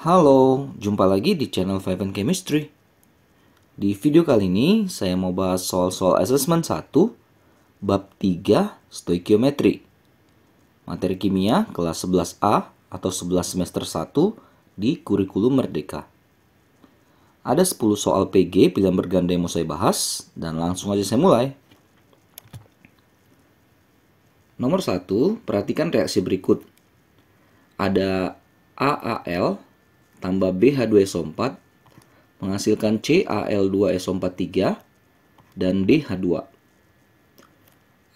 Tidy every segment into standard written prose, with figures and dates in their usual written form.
Halo, jumpa lagi di channel Five and Chemistry. Di video kali ini, saya mau bahas soal-soal assessment 1, bab 3, stoikiometri. Materi kimia kelas 11A atau 11 semester 1 di kurikulum Merdeka. Ada 10 soal PG pilihan berganda yang mau saya bahas, dan langsung aja saya mulai. Nomor 1, perhatikan reaksi berikut. Ada AAL tambah BH2SO4 menghasilkan CAl2SO43 dan DH2.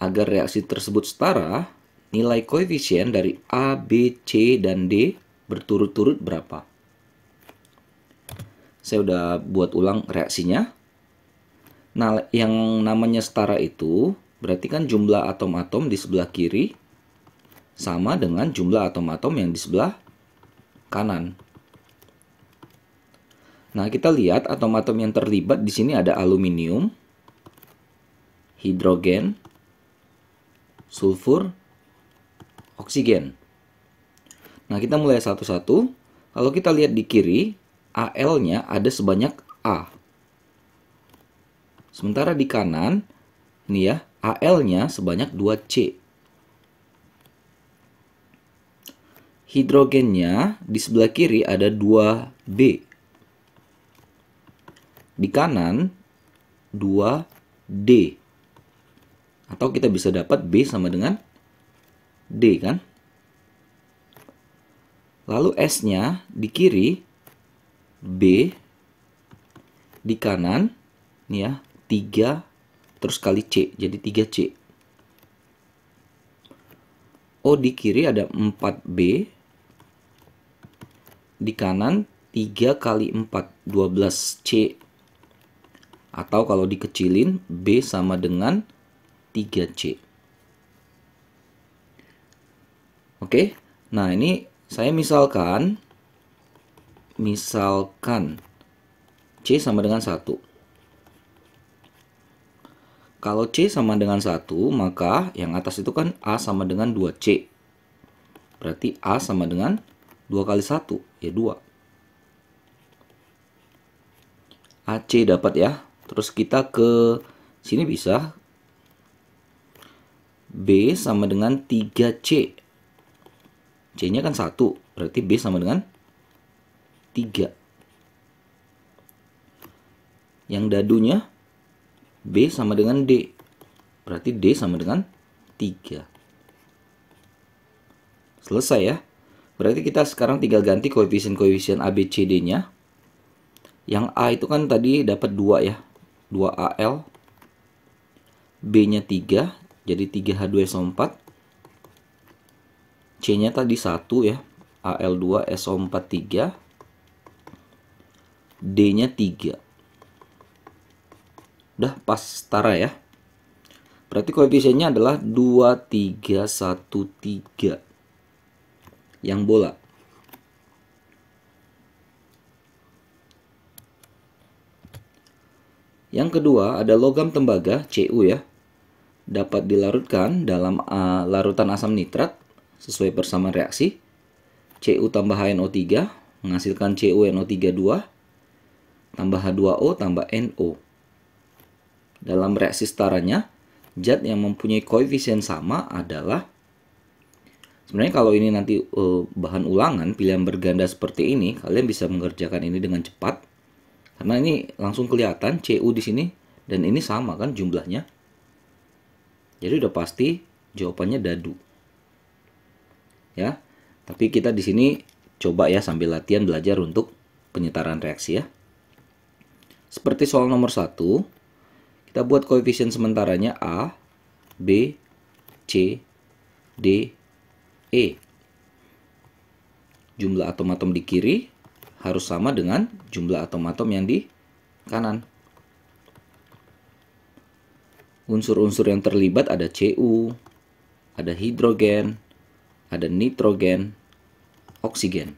Agar reaksi tersebut setara, nilai koefisien dari A, B, C, dan D berturut-turut berapa? Saya udah buat ulang reaksinya. Nah, yang namanya setara itu berarti kan jumlah atom-atom di sebelah kiri sama dengan jumlah atom-atom yang di sebelah kanan. Nah, kita lihat atom-atom yang terlibat di sini ada aluminium, hidrogen, sulfur, oksigen. Nah, kita mulai satu-satu. Kalau kita lihat di kiri, Al-nya ada sebanyak A. Sementara di kanan, ini ya, Al-nya sebanyak 2C. Hidrogennya di sebelah kiri ada 2B. Di kanan 2D. Atau kita bisa dapat B sama dengan D kan? Lalu S-nya di kiri B, di kanan nih ya 3 terus kali C, jadi 3C. O di kiri ada 4B, di kanan 3 kali 4, 12C. Atau kalau dikecilin, B sama dengan 3C. Oke, nah ini saya misalkan C sama dengan 1. Kalau C sama dengan 1, maka yang atas itu kan A sama dengan 2C. Berarti A sama dengan 2 kali 1, ya 2. AC dapat ya. Terus kita ke sini bisa B sama dengan 3C. C-nya kan 1, berarti B sama dengan 3. Yang dadunya B sama dengan D, berarti D sama dengan 3. Selesai ya. Berarti kita sekarang tinggal ganti koefisien-koefisien A, B, C, D-nya. Yang A itu kan tadi dapat 2 ya. 2Al, B-nya 3, jadi 3H2SO4. C-nya tadi 1 ya, Al2SO4 3. D-nya 3. Udah pas setara ya. Berarti koefisiennya adalah 2, 3, 1, 3. Yang bola. Yang kedua ada logam tembaga Cu ya. Dapat dilarutkan dalam larutan asam nitrat sesuai persamaan reaksi. Cu tambah HNO3 menghasilkan CuNO32 tambah H2O tambah NO. Dalam reaksi setaranya, zat yang mempunyai koefisien sama adalah, sebenarnya kalau ini nanti bahan ulangan pilihan berganda seperti ini, kalian bisa mengerjakan ini dengan cepat. Karena ini langsung kelihatan Cu di sini dan ini sama kan jumlahnya. Jadi udah pasti jawabannya dadu. Ya. Tapi kita di sini coba ya sambil latihan belajar untuk penyetaraan reaksi ya. Seperti soal nomor 1, kita buat koefisien sementaranya A, B, C, D, E. Jumlah atom-atom di kiri harus sama dengan jumlah atom-atom yang di kanan. Unsur-unsur yang terlibat ada Cu, ada hidrogen, ada nitrogen, oksigen.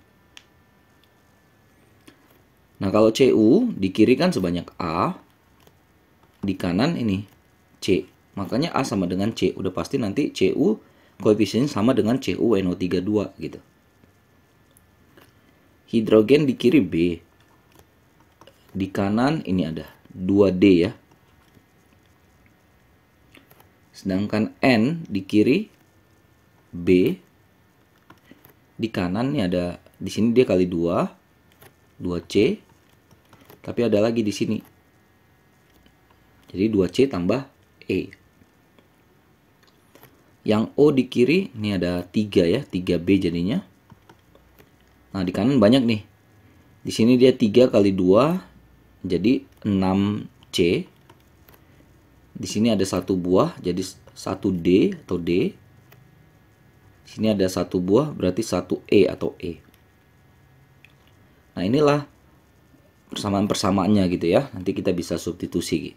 Nah, kalau Cu di kiri kan sebanyak A, di kanan ini C. Makanya A sama dengan C. Udah pasti nanti Cu koefisiennya sama dengan CuNO32 gitu. hidrogen di kiri B. Di kanan ini ada 2D ya. Sedangkan N di kiri B. Di kanan ini ada, di sini dia kali 2, 2C. Tapi ada lagi di sini. Jadi 2C tambah E. Yang O di kiri ini ada 3 ya, 3B jadinya. Nah, di kanan banyak nih. Di sini dia 3 kali 2 jadi 6C. Di sini ada 1 buah jadi 1D atau D. Di sini ada 1 buah berarti 1E atau E. Nah, inilah persamaan-persamaannya gitu ya. Nanti kita bisa substitusi.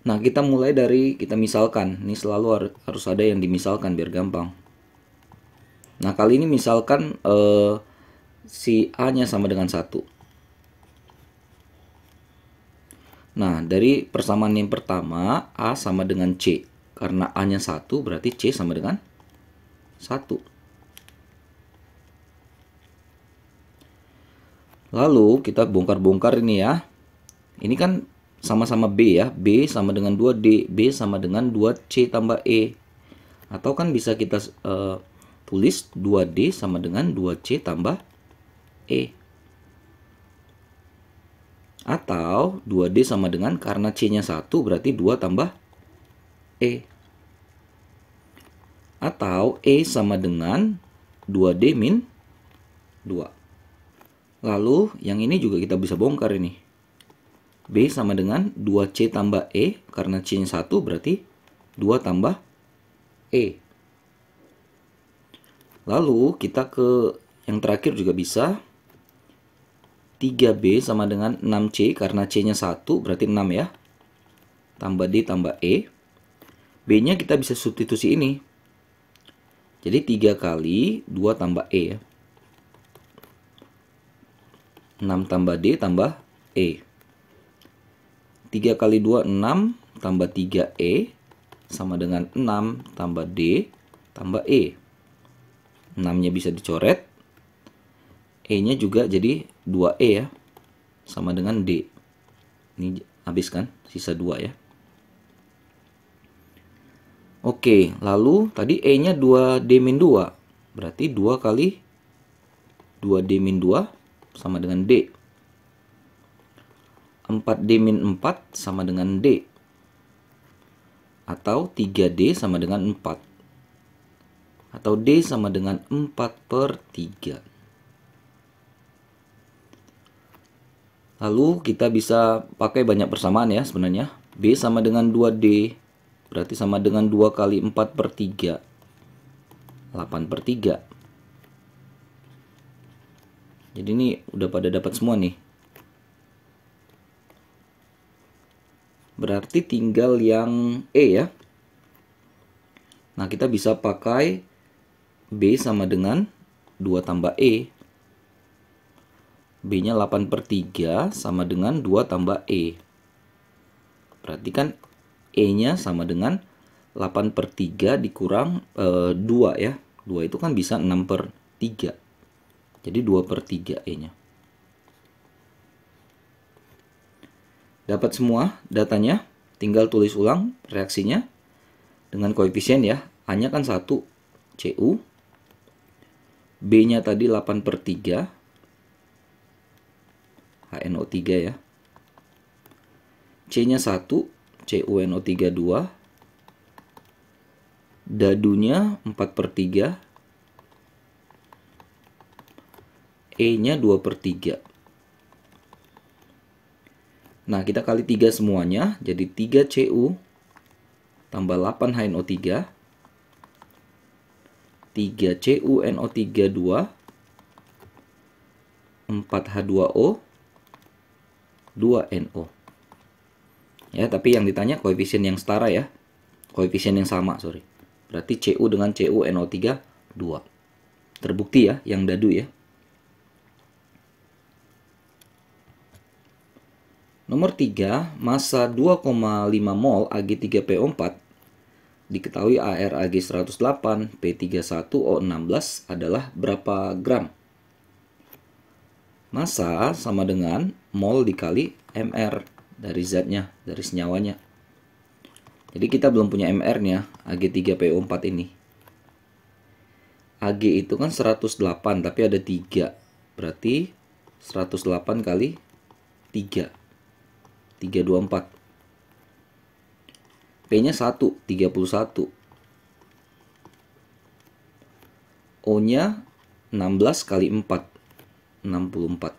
Nah, kita mulai dari kita misalkan. Ini selalu harus ada yang dimisalkan biar gampang. Nah, kali ini misalkan si A-nya sama dengan 1. Nah, dari persamaan yang pertama, A sama dengan C. Karena A-nya 1, berarti C sama dengan 1. Lalu, kita bongkar-bongkar ini ya. Ini kan sama-sama B ya. B sama dengan 2D. B sama dengan 2C tambah E. Atau kan bisa kita tulis 2D sama dengan 2C tambah E. Atau 2D sama dengan, karena C-nya 1 berarti 2 tambah E. Atau E sama dengan 2D min 2. Lalu yang ini juga kita bisa bongkar ini. B sama dengan 2C tambah E, karena C-nya 1 berarti 2 tambah E. Lalu kita ke yang terakhir juga bisa. 3B sama dengan 6C, karena C-nya 1 berarti 6 ya. Tambah D tambah E. B-nya kita bisa substitusi ini. Jadi 3 kali 2 tambah E ya. 6 tambah D tambah E. 3 kali 2 6 tambah 3E sama dengan 6 tambah D tambah E. 6-nya bisa dicoret. E-nya juga jadi 2E ya. Sama dengan D. Ini habis kan? Sisa 2 ya. Oke, lalu tadi E-nya 2D-2. Berarti 2 kali 2D-2 sama dengan D. 4D-4 sama dengan D. Atau 3D sama dengan 4. Atau D sama dengan 4/3. Lalu kita bisa pakai banyak persamaan ya sebenarnya. B sama dengan 2D. Berarti sama dengan 2 kali 4/3. 8/3. Jadi ini udah pada dapat semua nih. Berarti tinggal yang E ya. Nah, kita bisa pakai B sama dengan 2 tambah E. B-nya 8/3 sama dengan 2 tambah E. Berarti kan E-nya sama dengan 8/3 dikurang 2 ya. 2 itu kan bisa 6/3. Jadi 2/3 E-nya. Dapat semua datanya. Tinggal tulis ulang reaksinya dengan koefisien ya. A-nya kan 1 Cu. B-nya tadi 8/3 HNO3 ya. C-nya 1 CuNO3 2. Dadunya 4/3. E-nya 2/3. Nah, kita kali 3 semuanya. Jadi 3 Cu tambah 8 HNO3. 3 CuNO3 2. 4 H2O 2 NO. Ya, tapi yang ditanya koefisien yang setara ya. Koefisien yang sama, sorry. Berarti Cu dengan CuNO3 2. Terbukti ya, yang dadu ya. Nomor 3, massa 2,5 mol Ag3PO4 diketahui ArAg 108, P31O16 adalah berapa gram? Massa sama dengan mol dikali mR dari zatnya, dari senyawanya. Jadi kita belum punya mR-nya, Ag3PO4 ini. Ag itu kan 108, tapi ada 3. Berarti 108 kali 3. 324. P-nya 1, 31. O-nya 16 kali 4, 64.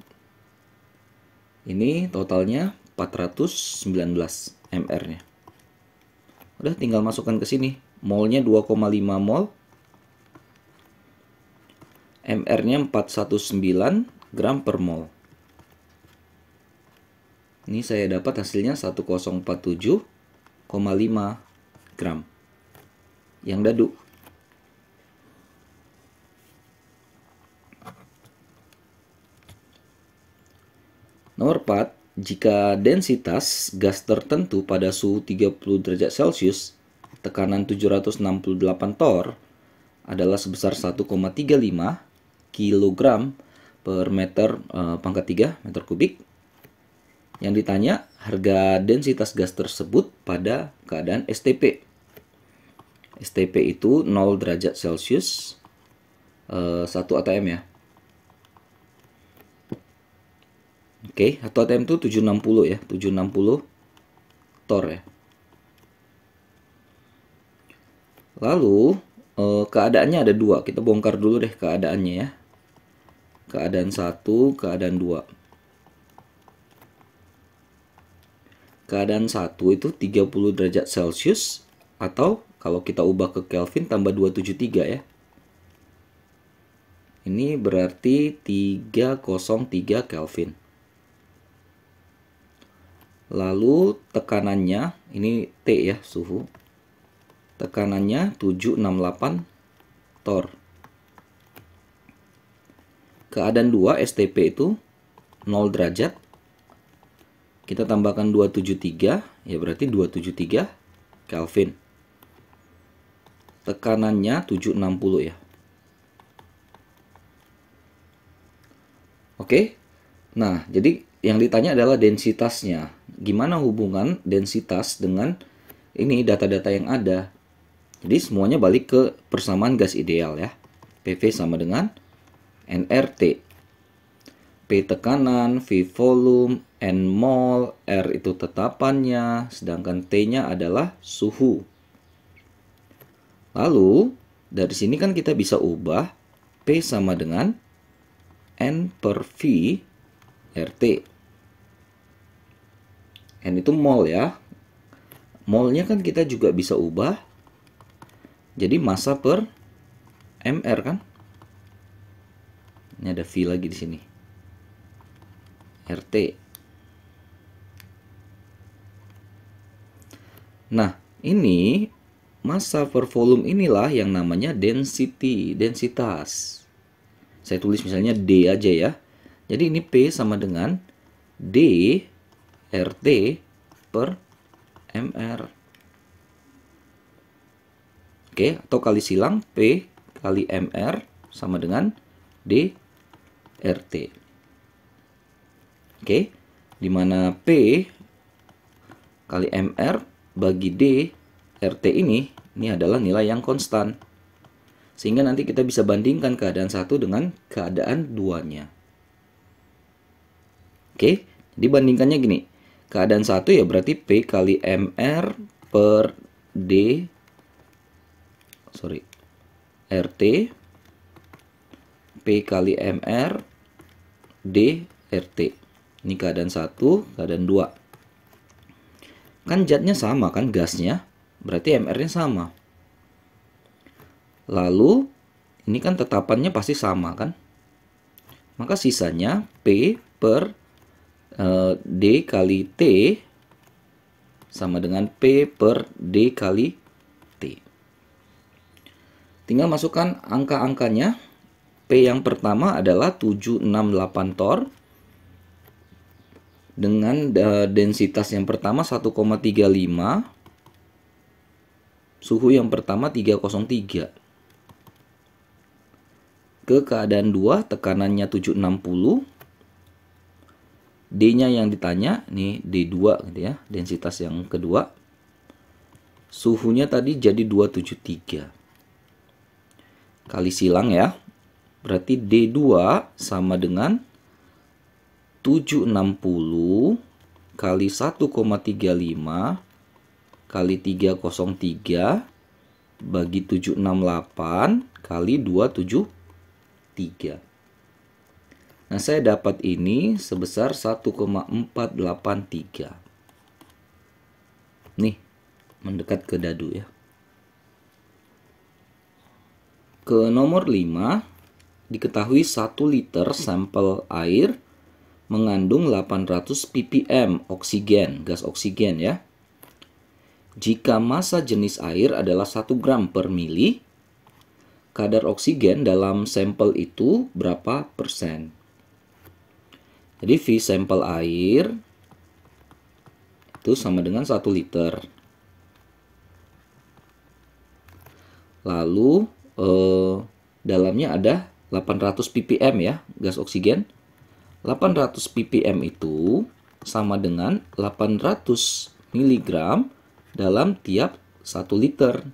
Ini totalnya 419 mR-nya. Udah tinggal masukkan ke sini. Molnya 2,5 mol. mR-nya 419 gram per mol. Ini saya dapat hasilnya 1047,5 gram. Yang dadu. Nomor 4, jika densitas gas tertentu pada suhu 30 derajat Celcius, tekanan 768 torr adalah sebesar 1,35 kg per meter pangkat 3 meter kubik. Yang ditanya harga densitas gas tersebut pada keadaan STP. STP itu 0 derajat Celcius 1 atm ya. Oke, 1 atm itu 760 ya, 760 torr ya. Lalu keadaannya ada 2. Kita bongkar dulu deh keadaannya ya. Keadaan 1, keadaan 2. Keadaan 1 itu 30 derajat Celcius, atau kalau kita ubah ke Kelvin tambah 273 ya. Ini berarti 303 Kelvin. Lalu tekanannya, ini T ya, suhu. Tekanannya 768 torr. Keadaan 2 STP itu 0 derajat. Kita tambahkan 273, ya berarti 273 Kelvin. Tekanannya 760 ya. Oke. Nah, jadi yang ditanya adalah densitasnya. Gimana hubungan densitas dengan ini data-data yang ada? Jadi semuanya balik ke persamaan gas ideal ya. PV sama dengan nRT. P tekanan, V volume, N mol, R itu tetapannya, sedangkan T-nya adalah suhu. Lalu, dari sini kan kita bisa ubah P sama dengan N per V RT. N itu mol ya. Molnya kan kita juga bisa ubah jadi massa per mR kan. Ini ada V lagi di sini. RT. Nah, ini massa per volume inilah yang namanya density, densitas. Saya tulis misalnya D aja ya. Jadi ini P sama dengan D RT per mR. Oke, atau kali silang P kali mR sama dengan D RT. Oke, di mana P kali mR bagi D RT ini adalah nilai yang konstan. Sehingga nanti kita bisa bandingkan keadaan 1 dengan keadaan 2-nya. Oke, dibandingkannya gini. Keadaan 1 ya berarti P kali mR per D RT P kali mR D RT. Ini keadaan 1, keadaan 2. Kan zatnya sama kan, gasnya. Berarti mR-nya sama. Lalu ini kan tetapannya pasti sama kan. Maka sisanya P per D kali T sama dengan P per D kali T. Tinggal masukkan angka-angkanya. P yang pertama adalah 768 torr dengan densitas yang pertama 1,35, suhu yang pertama 303. Ke keadaan 2 tekanannya 760, D-nya yang ditanya, nih D2 gitu ya, densitas yang kedua. Suhunya tadi jadi 273. Kali silang ya. Berarti D2 sama dengan 760 kali 1,35 kali 303 bagi 768 kali 273. Nah, saya dapat ini sebesar 1,483. Nih, mendekat ke dadu ya. Ke nomor 5, diketahui 1 liter sampel air mengandung 800 ppm oksigen, gas oksigen ya. Jika massa jenis air adalah 1 gram per mili, kadar oksigen dalam sampel itu berapa persen? Jadi V sampel air itu sama dengan 1 liter. Lalu dalamnya ada 800 ppm ya, gas oksigen. 800 ppm itu sama dengan 800 mg dalam tiap 1 liter.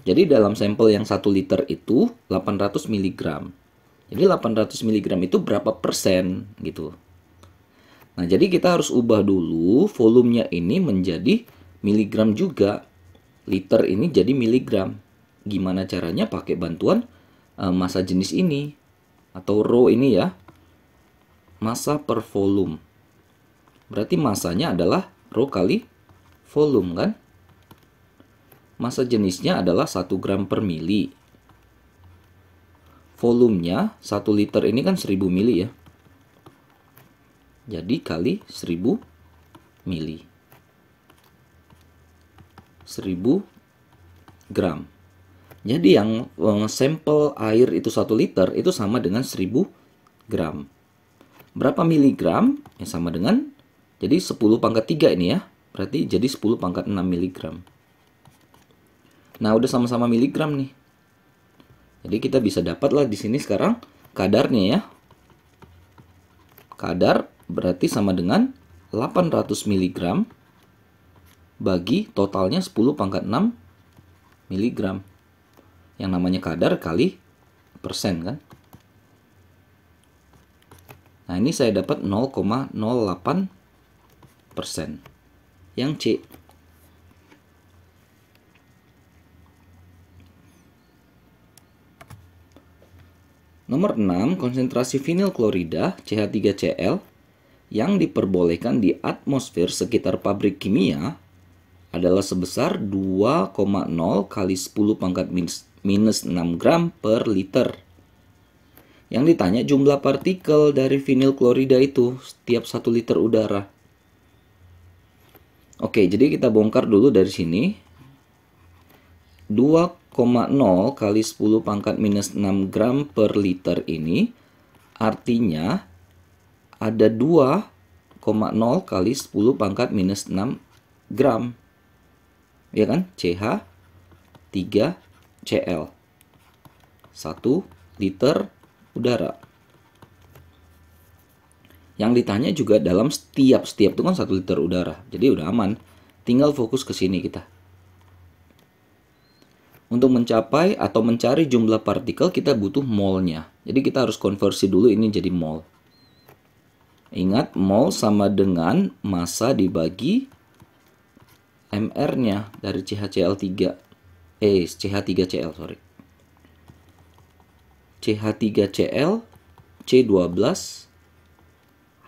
Jadi dalam sampel yang 1 liter itu 800 mg. Jadi 800 mg itu berapa persen gitu. Nah, jadi kita harus ubah dulu volumenya ini menjadi miligram juga. Liter ini jadi miligram. Gimana caranya? Pakai bantuan massa jenis ini atau rho ini ya. Massa per volume. Berarti massanya adalah rho kali volume kan? Massa jenisnya adalah 1 gram per mili. Volumenya 1 liter ini kan 1000 mili ya. Jadi kali 1000 mili. 1000 gram. Jadi yang sampel air itu 1 liter itu sama dengan 1000 gram. Berapa miligram? Ya sama dengan, jadi 10 pangkat 3 ini ya. Berarti jadi 10 pangkat 6 miligram. Nah, udah sama-sama miligram nih. Jadi kita bisa dapatlah di sini sekarang kadarnya ya. Kadar berarti sama dengan 800 mg bagi totalnya 10 pangkat 6 mg. Yang namanya kadar kali persen kan. Nah, ini saya dapat 0,08%. Yang C. Nomor 6, konsentrasi vinil klorida CH3Cl yang diperbolehkan di atmosfer sekitar pabrik kimia adalah sebesar 2,0 kali 10 pangkat minus 6 gram per liter. Yang ditanya jumlah partikel dari vinil klorida itu setiap 1 liter udara. Oke, jadi kita bongkar dulu dari sini. 2,0 kali 10 pangkat minus 6 gram per liter ini artinya ada 2,0 kali 10 pangkat minus 6 gram. Ya kan? CH3Cl. 1 liter udara. Yang ditanya juga dalam setiap itu kan 1 liter udara. Jadi udah aman. Tinggal fokus ke sini kita. Untuk mencapai atau mencari jumlah partikel kita butuh molnya. Jadi kita harus konversi dulu ini jadi mol. Ingat, mol sama dengan massa dibagi mR-nya dari CH3Cl, sorry. CH3Cl C12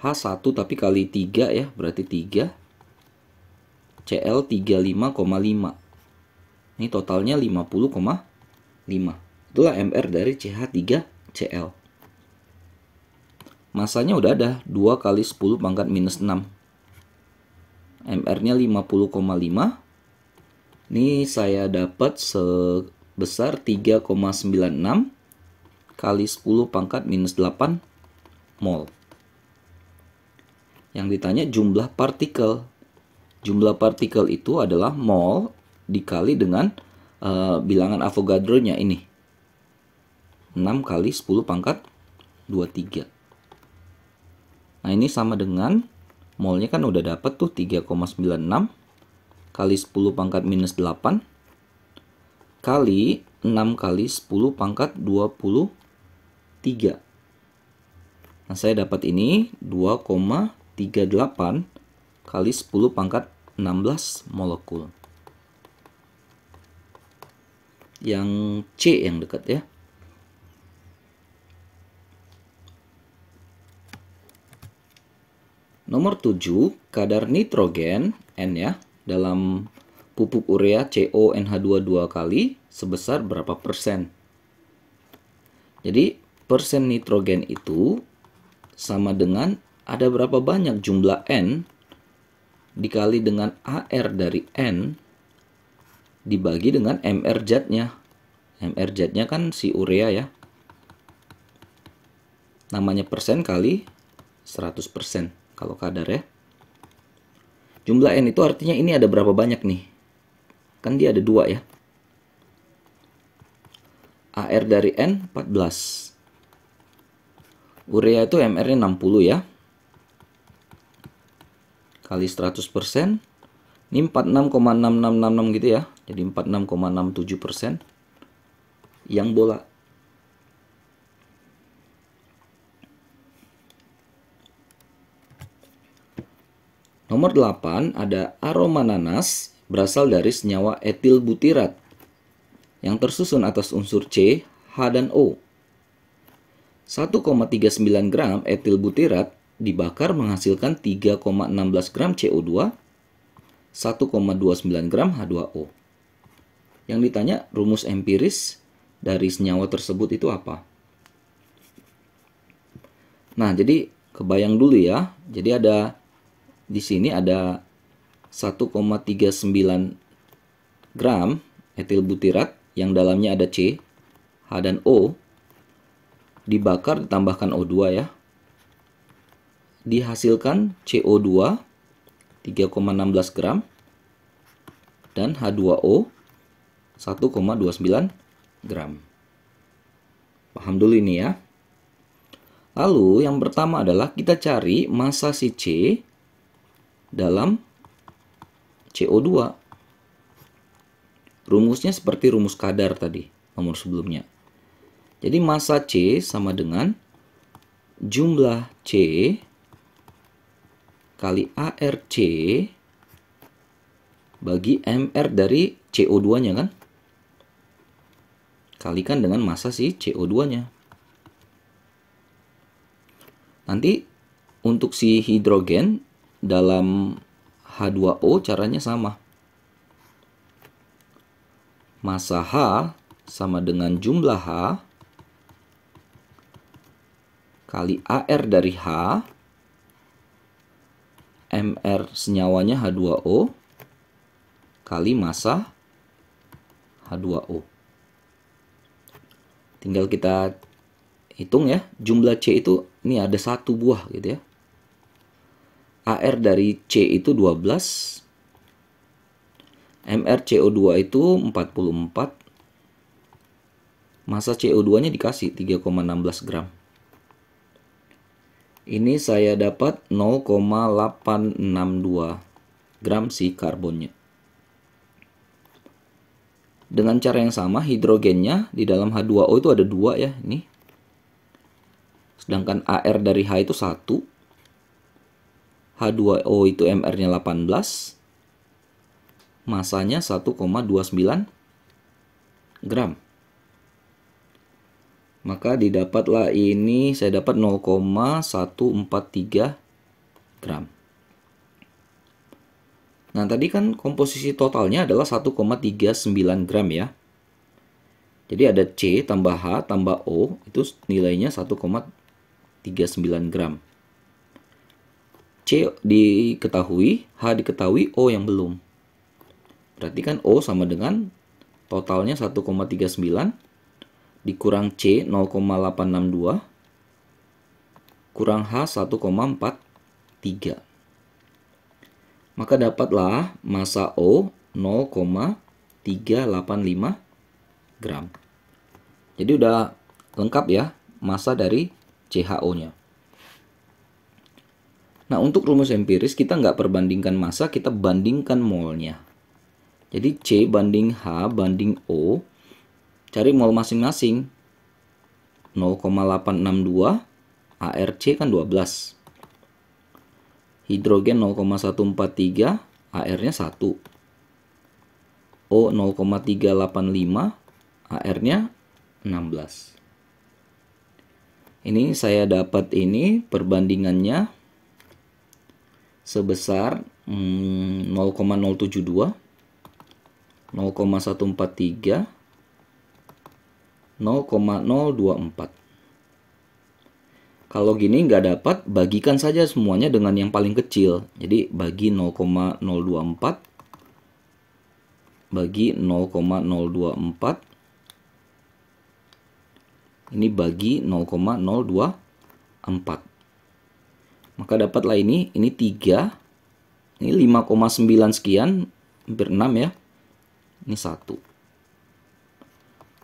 H1 tapi kali 3 ya, berarti 3 Cl 35,5. Ini totalnya 50,5. Itulah mR dari CH3Cl. Masanya udah ada 2 kali 10 pangkat minus 6. mR-nya 50,5. Ini saya dapat sebesar 3,96 kali 10 pangkat minus 8 mol. Yang ditanya jumlah partikel. Jumlah partikel itu adalah mol dikali dengan bilangan Avogadro-nya ini. 6 kali 10 pangkat 23. Nah, ini sama dengan molnya kan udah dapat tuh 3,96 kali 10 pangkat minus 8 kali 6 kali 10 pangkat 23. Nah, saya dapat ini 2,38 kali 10 pangkat 16 molekul. Yang C yang dekat ya. Nomor 7, kadar nitrogen N ya dalam pupuk urea CONH2 2 kali sebesar berapa persen? Jadi persen nitrogen itu sama dengan ada berapa banyak jumlah N dikali dengan AR dari N dibagi dengan MR zat-nya. MR zat-nya kan si urea ya. Namanya persen kali 100% kalau kadar ya. Jumlah N itu artinya ini ada berapa banyak nih? Kan dia ada 2 ya. AR dari N 14. Urea itu MR-nya 60 ya. Kali 100%. Ini 46,6666 gitu ya. Jadi 46,67% yang bola. Nomor 8 ada aroma nanas berasal dari senyawa etil butirat yang tersusun atas unsur C, H, dan O. 1,39 gram etil butirat dibakar menghasilkan 3,16 gram CO2, 1,29 gram H2O. Yang ditanya rumus empiris dari senyawa tersebut itu apa? Nah, jadi kebayang dulu ya. Jadi ada di sini ada 1,39 gram etil butirat yang dalamnya ada C, H, dan O. Dibakar ditambahkan O2 ya. Dihasilkan CO2 3,16 gram dan H2O 1,29 gram. Paham dulu ini ya. Lalu yang pertama adalah kita cari massa si C dalam CO2. Rumusnya seperti rumus kadar tadi, nomor sebelumnya. Jadi massa C sama dengan jumlah C kali ARC bagi MR dari CO2-nya kan? Kalikan dengan massa si CO2-nya. Nanti untuk si hidrogen dalam H2O caranya sama. Massa H sama dengan jumlah H kali AR dari H, MR senyawanya H2O, kali massa H2O. Tinggal kita hitung ya, jumlah C itu ini ada 1 buah gitu ya. AR dari C itu 12, MrCO2 itu 44, massa CO2-nya dikasih 3,16 gram. Ini saya dapat 0,862 gram si karbonnya. Dengan cara yang sama, hidrogennya di dalam H2O itu ada 2 ya, ini. Sedangkan AR dari H itu 1. H2O itu MR-nya 18. Masanya 1,29 gram. Maka didapatlah ini, saya dapat 0,143 gram. Nah, tadi kan komposisi totalnya adalah 1,39 gram ya. Jadi ada C tambah H tambah O, itu nilainya 1,39 gram. C diketahui, H diketahui, O yang belum. Berarti kan O sama dengan totalnya 1,39 dikurang C 0,862 kurang H 1,43. Maka dapatlah massa O 0,385 gram. Jadi udah lengkap ya massa dari CHO-nya. Nah, untuk rumus empiris kita nggak perbandingkan massa, kita bandingkan molnya. Jadi C banding H banding O, cari mol masing-masing. 0,862, ARC kan 12. Hidrogen 0,143, AR-nya 1. O 0,385, AR-nya 16. Ini saya dapat ini perbandingannya sebesar 0,072, 0,143, 0,024. Kalau gini nggak dapat, bagikan saja semuanya dengan yang paling kecil. Jadi bagi 0,024 bagi 0,024, ini bagi 0,024. Maka dapatlah ini 3, ini 5,9 sekian, hampir 6 ya. Ini 1.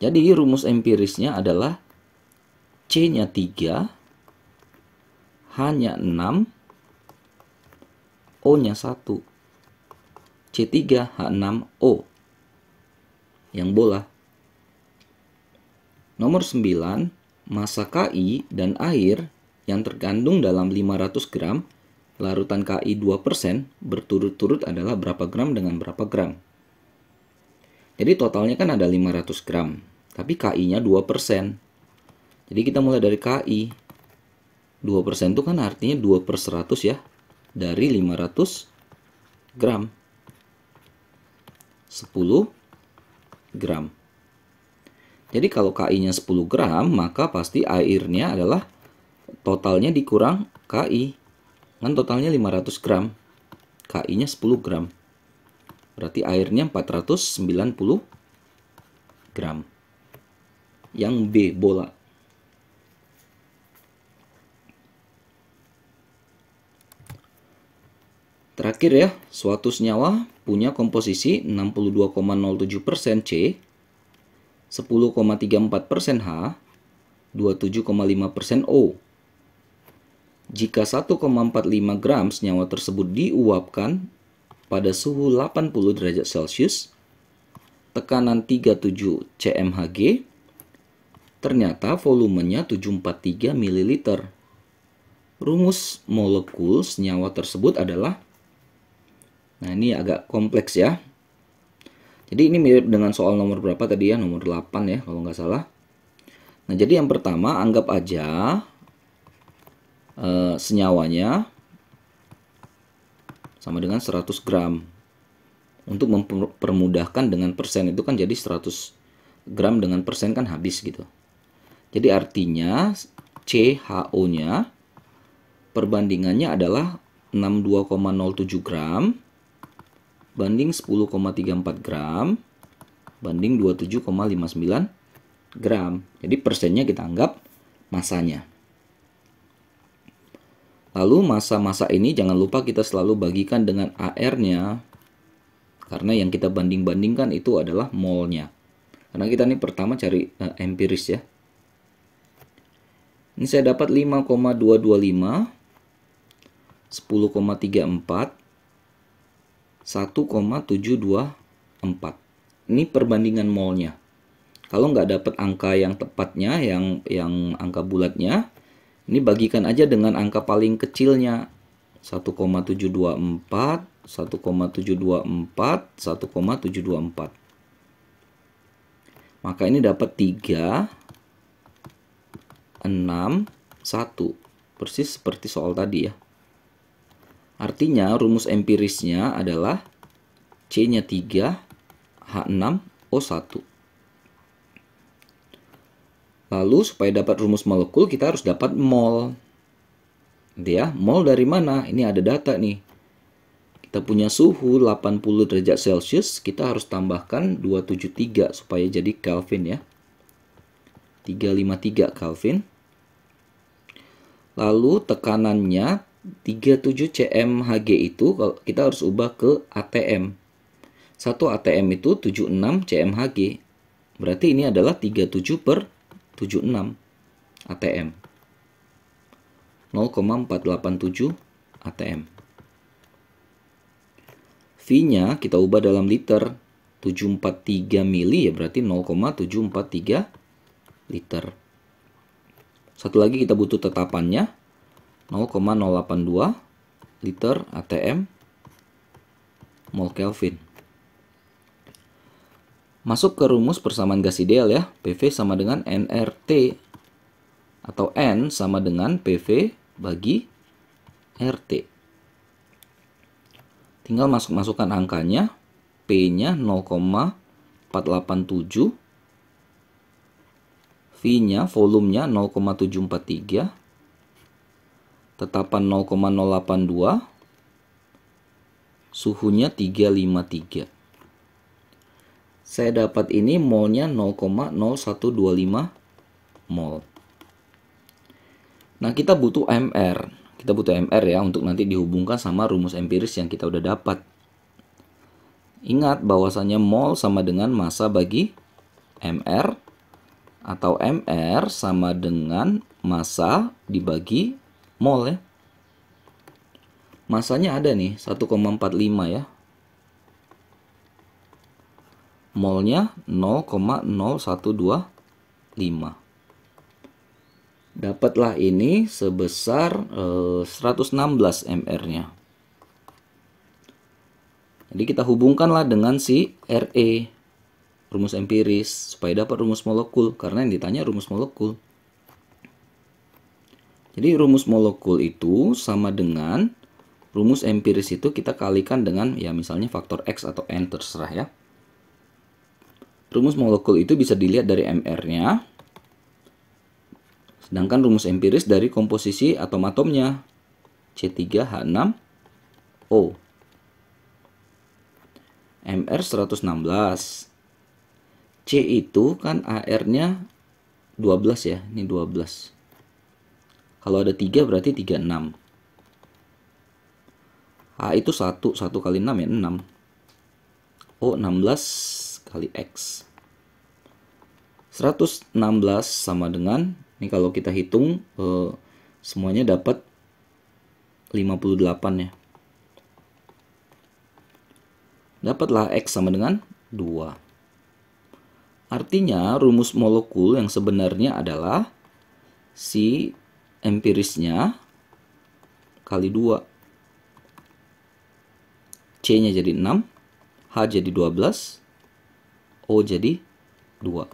Jadi rumus empirisnya adalah C-nya 3, H-nya 6, O-nya 1. C3H6O yang bola. Nomor 9, massa Ki dan air yang terkandung dalam 500 gram larutan Ki 2% berturut-turut adalah berapa gram dengan berapa gram. Jadi totalnya kan ada 500 gram, tapi Ki-nya 2%. Jadi kita mulai dari Ki. 2% itu kan artinya 2/100 ya, dari 500 gram. 10 gram. Jadi kalau Ki-nya 10 gram, maka pasti airnya adalah totalnya dikurang Ki. Kan totalnya 500 gram. Ki-nya 10 gram. Berarti airnya 490 gram. Yang B, bola. Terakhir ya, suatu senyawa punya komposisi 62,07% C, 10,34% H, 27,5% O. Jika 1,45 gram senyawa tersebut diuapkan pada suhu 80 derajat Celcius, tekanan 37 cmHg, ternyata volumenya 743 ml. Rumus molekul senyawa tersebut adalah, nah ini agak kompleks ya. Jadi ini mirip dengan soal nomor berapa tadi ya, nomor 8 ya kalau nggak salah. Nah jadi yang pertama anggap aja senyawanya sama dengan 100 gram. Untuk mempermudahkan dengan persen itu kan jadi 100 gram dengan persen kan habis gitu. Jadi artinya CHO-nya perbandingannya adalah 62,07 gram banding 10,34 gram banding 27,59 gram. Jadi persennya kita anggap masanya. Lalu massa-massa ini jangan lupa kita selalu bagikan dengan AR-nya. Karena yang kita banding-bandingkan itu adalah molnya. Karena kita ini pertama cari empiris ya. Ini saya dapat 5,225, 10,34, 1,724. Ini perbandingan molnya. Kalau nggak dapat angka yang tepatnya, yang angka bulatnya, ini bagikan aja dengan angka paling kecilnya. 1,724, 1,724, 1,724. Maka ini dapat 3, 6, 1. Persis seperti soal tadi ya. Artinya rumus empirisnya adalah C-nya 3, H6, O1. Lalu supaya dapat rumus molekul kita harus dapat mol. Ya, mol dari mana? Ini ada data nih. Kita punya suhu 80 derajat Celcius, kita harus tambahkan 273 supaya jadi Kelvin ya. 353 Kelvin. Lalu tekanannya 37 cmHg itu kita harus ubah ke ATM. 1 ATM itu 76 cmHg. Berarti ini adalah 37/76 ATM. 0,487 atm. V-nya kita ubah dalam liter. 743 mili ya berarti 0,743 liter. Satu lagi kita butuh tetapannya. 0,082 liter atm mol Kelvin. Masuk ke rumus persamaan gas ideal ya. PV sama dengan nRT. Atau N sama dengan PV bagi RT. Tinggal masukkan angkanya. P-nya 0,487. V-nya, volumenya 0,743. Tetapan 0,082. Suhunya 353. Saya dapat ini molnya 0,0125 mol. Nah, kita butuh MR. Kita butuh MR ya untuk nanti dihubungkan sama rumus empiris yang kita udah dapat. Ingat bahwasanya mol sama dengan massa bagi MR, atau MR sama dengan massa dibagi mol ya. Massanya ada nih 1,45 ya. Molnya 0,0125. Dapatlah ini sebesar 116 mR-nya. Jadi kita hubungkanlah dengan si Re, rumus empiris, supaya dapat rumus molekul, karena yang ditanya rumus molekul. Jadi rumus molekul itu sama dengan rumus empiris itu kita kalikan dengan ya misalnya faktor X atau N, terserah ya. Rumus molekul itu bisa dilihat dari MR-nya, sedangkan rumus empiris dari komposisi atom-atomnya, C3H6O. MR 116. C itu kan AR-nya 12 ya, ini 12. Kalau ada 3 berarti 36. H itu 1 kali 6 ya 6. O 16 kali X. 116 sama dengan, ini kalau kita hitung semuanya dapat 58 ya. Dapatlah X sama dengan 2. Artinya rumus molekul yang sebenarnya adalah si empirisnya kali 2. C-nya jadi 6, H jadi 12, O jadi 2.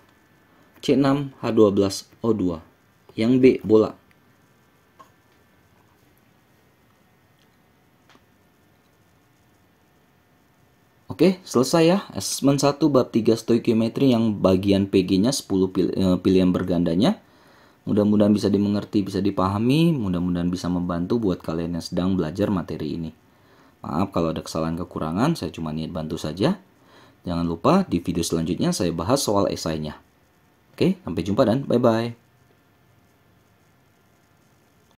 C6, H12, O2. Yang B, bola. Oke, selesai ya. Asesmen 1 bab 3 stoikiometri yang bagian PG-nya 10 pilihan bergandanya. Mudah-mudahan bisa dimengerti, bisa dipahami, mudah-mudahan bisa membantu buat kalian yang sedang belajar materi ini. Maaf kalau ada kesalahan kekurangan, saya cuma niat bantu saja. Jangan lupa di video selanjutnya saya bahas soal esainya. Oke, sampai jumpa dan bye-bye.